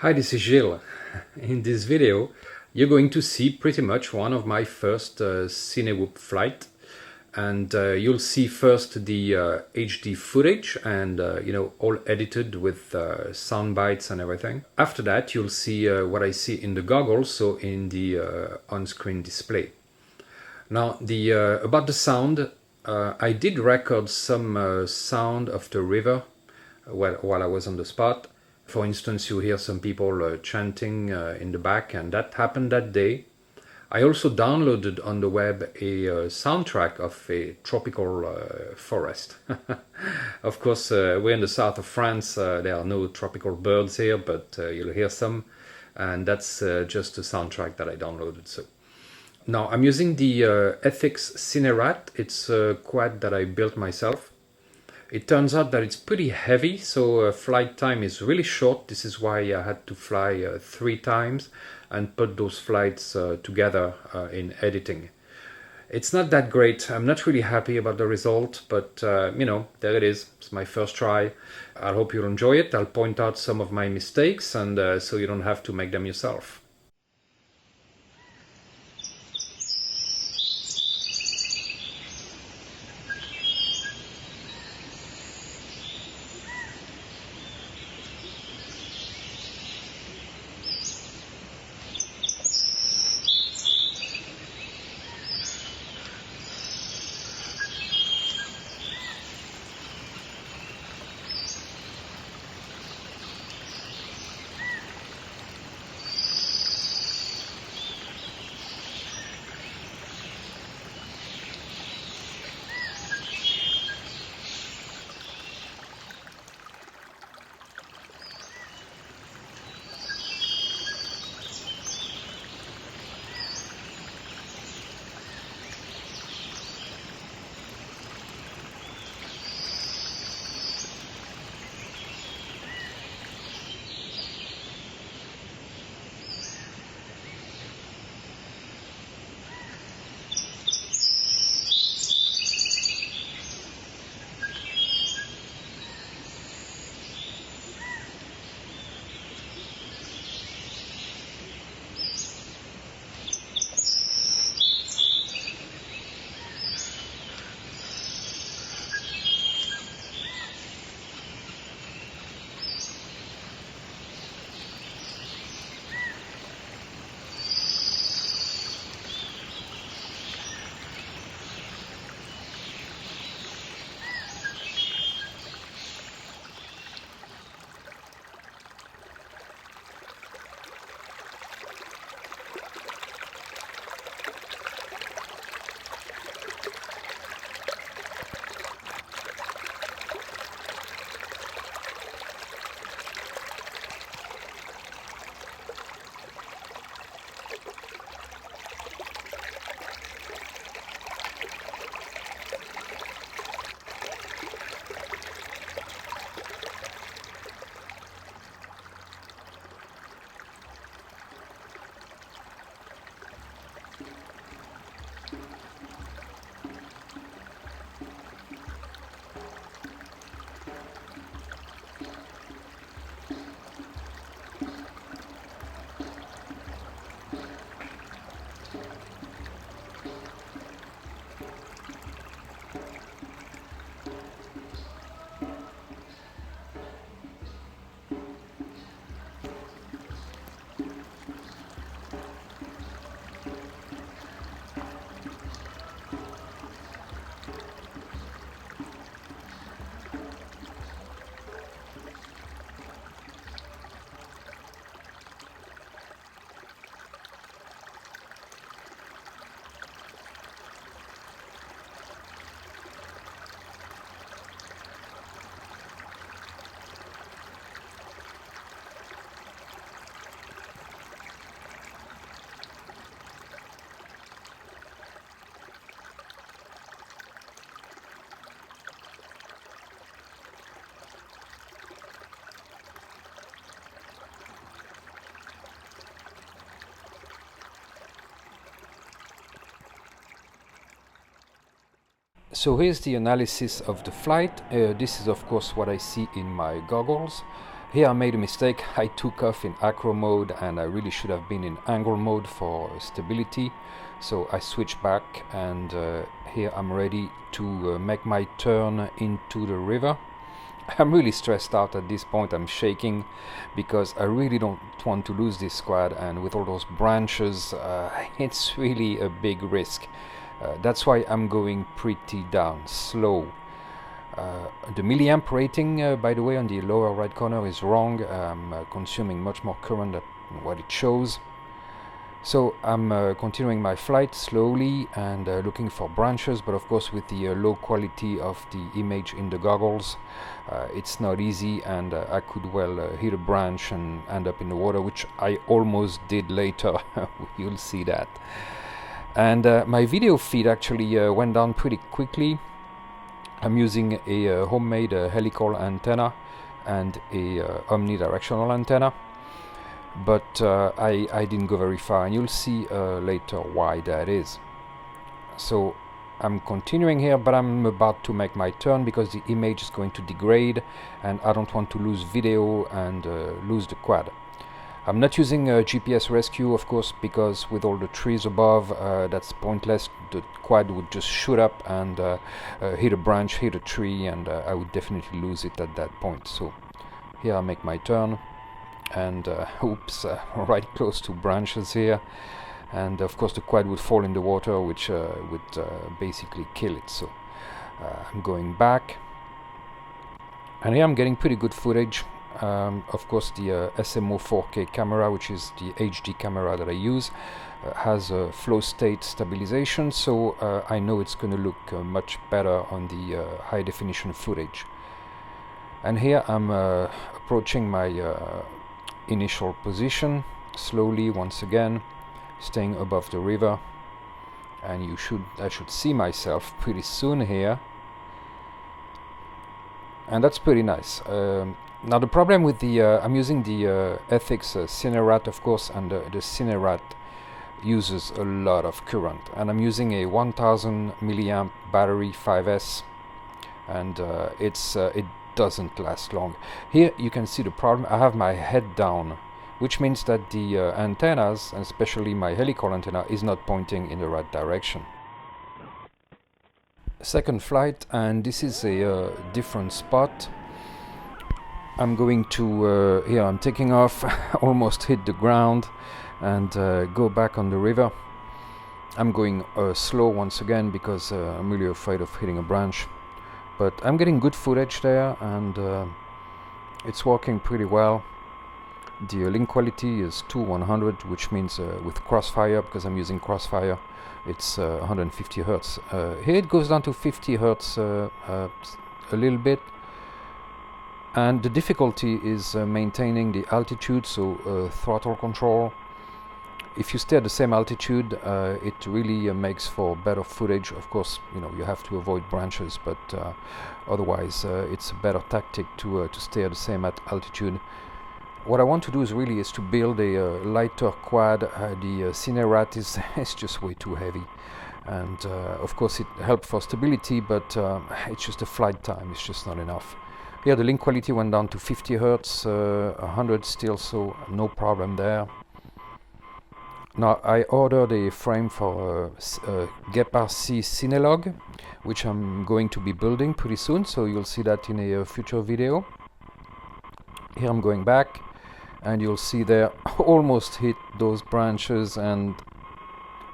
Hi, this is Gilles. In this video, you're going to see pretty much one of my first Cinewhoop flight, and you'll see first the HD footage and all edited with sound bites and everything. After that, you'll see what I see in the goggles, so in the on-screen display. Now, the about the sound, I did record some sound of the river while I was on the spot. For instance, you hear some people chanting in the back, and that happened that day. I also downloaded on the web a soundtrack of a tropical forest. Of course, we're in the south of France. There are no tropical birds here, but you'll hear some, and that's just a soundtrack that I downloaded. So now I'm using the FX Cinerat. It's a quad that I built myself. It turns out that it's pretty heavy, so flight time is really short. This is why I had to fly 3 times and put those flights together in editing. It's not that great. I'm not really happy about the result, but there it is. It's my first try. I hope you'll enjoy it. I'll point out some of my mistakes, and so you don't have to make them yourself. So here's the analysis of the flight. This is of course what I see in my goggles. Here I made a mistake. I took off in acro mode and I really should have been in angle mode for stability. So I switched back, and here I'm ready to make my turn into the river. I'm really stressed out at this point. I'm shaking because I really don't want to lose this quad, and with all those branches it's really a big risk. That's why I'm going pretty down slow. The milliamp rating, by the way, on the lower right corner is wrong. I'm consuming much more current than what it shows. So I'm continuing my flight slowly and looking for branches, but of course with the low quality of the image in the goggles, it's not easy, and I could well hit a branch and end up in the water, which I almost did later. You'll see that. And my video feed actually went down pretty quickly. I'm using a homemade helical antenna and a omnidirectional antenna, but I didn't go very far, and you'll see later why that is. So I'm continuing here, but I'm about to make my turn because the image is going to degrade and I don't want to lose video and lose the quad. I'm not using GPS rescue, of course, because with all the trees above, that's pointless. The quad would just shoot up and hit a branch, hit a tree, and I would definitely lose it at that point. So here I make my turn, and oops, right close to branches here, and of course the quad would fall in the water, which would basically kill it. So I'm going back, and here I'm getting pretty good footage. Of course the SMO 4K camera, which is the HD camera that I use, has a flow state stabilization, so I know it's going to look much better on the high definition footage. And here I'm approaching my initial position slowly once again, staying above the river, and I should see myself pretty soon here, and that's pretty nice. Now the problem with the I'm using the Ethics Cinerat, of course, and the Cinerat uses a lot of current, and I'm using a 1000 milliamp battery 5S, and it doesn't last long. Here you can see the problem. I have my head down, which means that the antennas, and especially my helical antenna, is not pointing in the right direction. Second flight, and this is a different spot. I'm going to, here I'm taking off, almost hit the ground, and go back on the river. I'm going slow once again because I'm really afraid of hitting a branch. But I'm getting good footage there, and it's working pretty well. The link quality is 2:100, which means with crossfire, because I'm using crossfire, it's 150 Hertz. Here it goes down to 50 Hertz a little bit. And the difficulty is maintaining the altitude, so throttle control. If you stay at the same altitude, it really makes for better footage. Of course, you know, you have to avoid branches, but otherwise it's a better tactic to stay at the same altitude. What I want to do is to build a lighter quad. The Cinerat is just way too heavy, and of course it helps for stability, but it's just the flight time, it's just not enough. Here the link quality went down to 50 Hertz, 100 still, so no problem there. Now I ordered a frame for Gepard C Cinelog, which I'm going to be building pretty soon, so you'll see that in a future video. Here I'm going back, and you'll see there almost hit those branches, and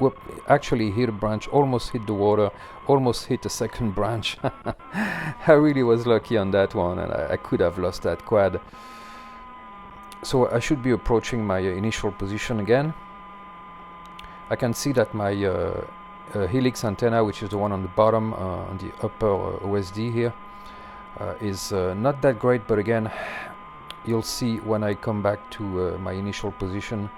whoop, actually hit a branch, almost hit the water, almost hit a second branch. I really was lucky on that one, and I could have lost that quad. So I should be approaching my initial position again. I can see that my helix antenna, which is the one on the bottom, on the upper OSD here, is not that great, but again, you'll see when I come back to my initial position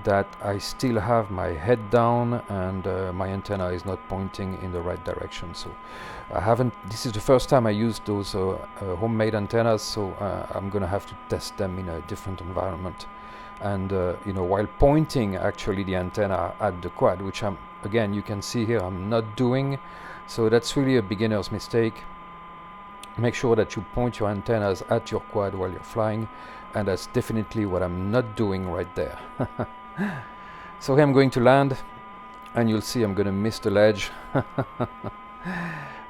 that I still have my head down, and my antenna is not pointing in the right direction. So this is the first time I used those homemade antennas, so I'm gonna have to test them in a different environment, and you know, while pointing actually the antenna at the quad, which again you can see here I'm not doing. So that's really a beginner's mistake. Make sure that you point your antennas at your quad while you're flying, and that's definitely what I'm not doing right there. So here I'm going to land, and you'll see I'm going to miss the ledge.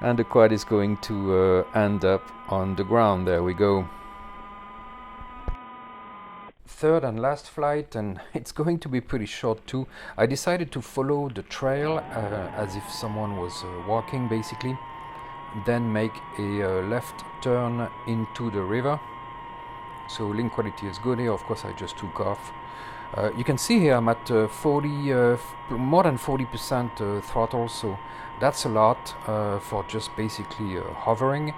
And the quad is going to end up on the ground. There we go. Third and last flight, and it's going to be pretty short too. I decided to follow the trail as if someone was walking basically, then make a left turn into the river. So link quality is good here. Of course I just took off. You can see here I'm at more than 40% throttle, so that's a lot for just basically hovering.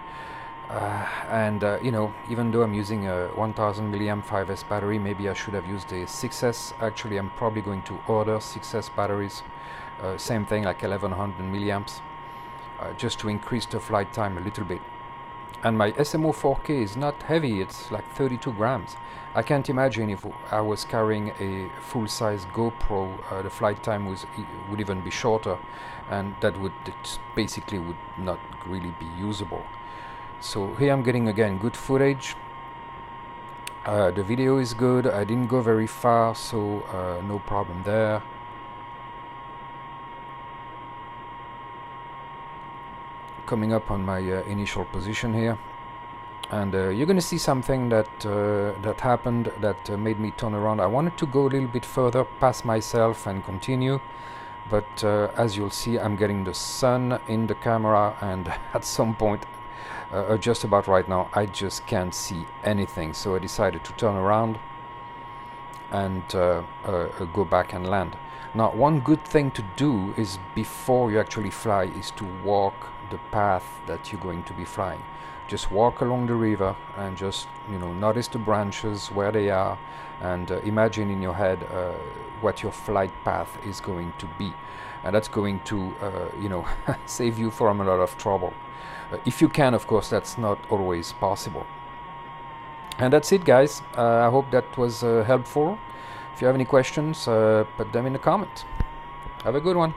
You know, even though I'm using a 1000 milliamp 5S battery, maybe I should have used a 6S. Actually, I'm probably going to order 6S batteries, same thing, like 1100 milliamps, just to increase the flight time a little bit. And my SMO 4K is not heavy, it's like 32 grams. I can't imagine if I was carrying a full-size GoPro, the flight time would even be shorter, and that would basically would not really be usable. So here I'm getting again good footage. The video is good. I didn't go very far, so no problem there. Coming up on my initial position here, and you're going to see something that that happened that made me turn around. I wanted to go a little bit further past myself and continue, but as you'll see, I'm getting the sun in the camera, and at some point, just about right now, I just can't see anything. So I decided to turn around and go back and land. Now, one good thing to do is before you actually fly is to walk the path that you're going to be flying. Just walk along the river and just, you know, notice the branches where they are, and imagine in your head what your flight path is going to be, and that's going to you know, save you from a lot of trouble. If you can, of course, that's not always possible. And that's it, guys. I hope that was helpful. If you have any questions, put them in the comments. Have a good one.